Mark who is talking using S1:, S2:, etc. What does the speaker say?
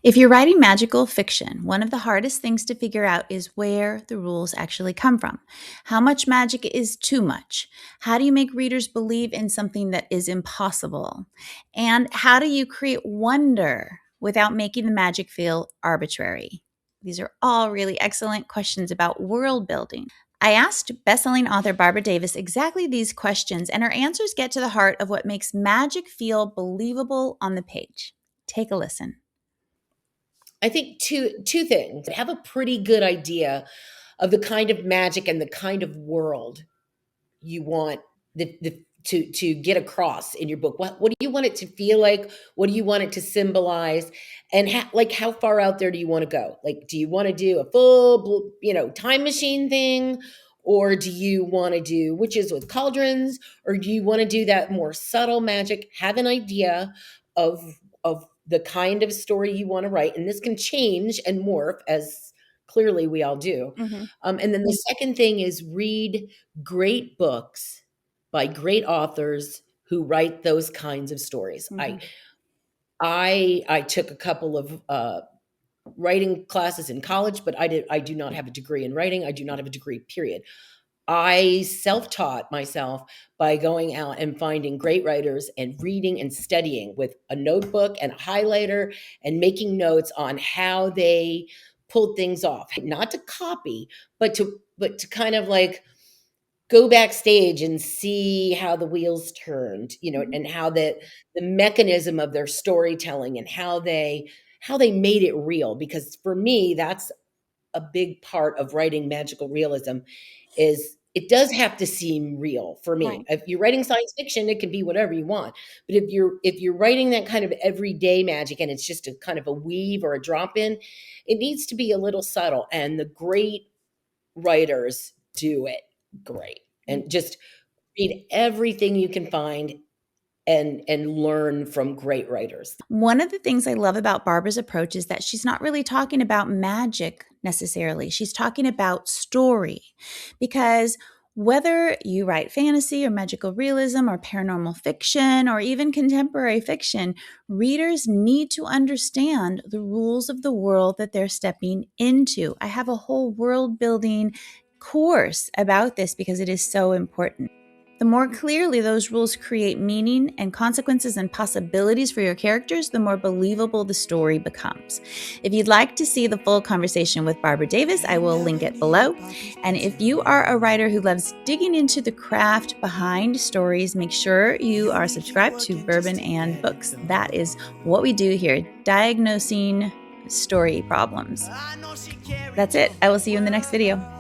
S1: If you're writing magical fiction, one of the hardest things to figure out is where the rules actually come from. How much magic is too much? How do you make readers believe in something that is impossible? And how do you create wonder without making the magic feel arbitrary? These are all really excellent questions about world building. I asked bestselling author Barbara Davis exactly these questions, and her answers get to the heart of what makes magic feel believable on the page. Take a listen.
S2: I think two things. Have a pretty good idea of the kind of magic and the kind of world you want to get across in your book. What do you want it to feel like? What do you want it to symbolize? And how far out there do you want to go? Like, do you want to do a full, time machine thing? Or do you want to do witches with cauldrons? Or do you want to do that more subtle magic? Have an idea of the kind of story you want to write. And this can change and morph, as clearly we all do.
S1: Mm-hmm.
S2: And then the second thing is read great books by great authors who write those kinds of stories.
S1: Mm-hmm.
S2: I took a couple of writing classes in college, but I do not have a degree in writing. I do not have a degree, period. I self-taught myself by going out and finding great writers and reading and studying with a notebook and a highlighter and making notes on how they pulled things off. Not to copy, but to kind of like go backstage and see how the wheels turned, and how the mechanism of their storytelling and how they made it real. Because for me, that's a big part of writing magical realism is it does have to seem real for me.
S1: Right.
S2: If you're writing science fiction, it can be whatever you want. But if you're writing that kind of everyday magic and it's just a kind of a weave or a drop in, it needs to be a little subtle. And the great writers do it great. And just read everything you can find and learn from great writers.
S1: One of the things I love about Barbara's approach is that she's not really talking about magic necessarily. She's talking about story. Because whether you write fantasy or magical realism or paranormal fiction or even contemporary fiction, readers need to understand the rules of the world that they're stepping into. I have a whole world building course about this because it is so important. The more clearly those rules create meaning and consequences and possibilities for your characters, the more believable the story becomes. If you'd like to see the full conversation with Barbara Davis, I will link it below. And if you are a writer who loves digging into the craft behind stories, make sure you are subscribed to Bourbon and Books. That is what we do here, diagnosing story problems. That's it. I will see you in the next video.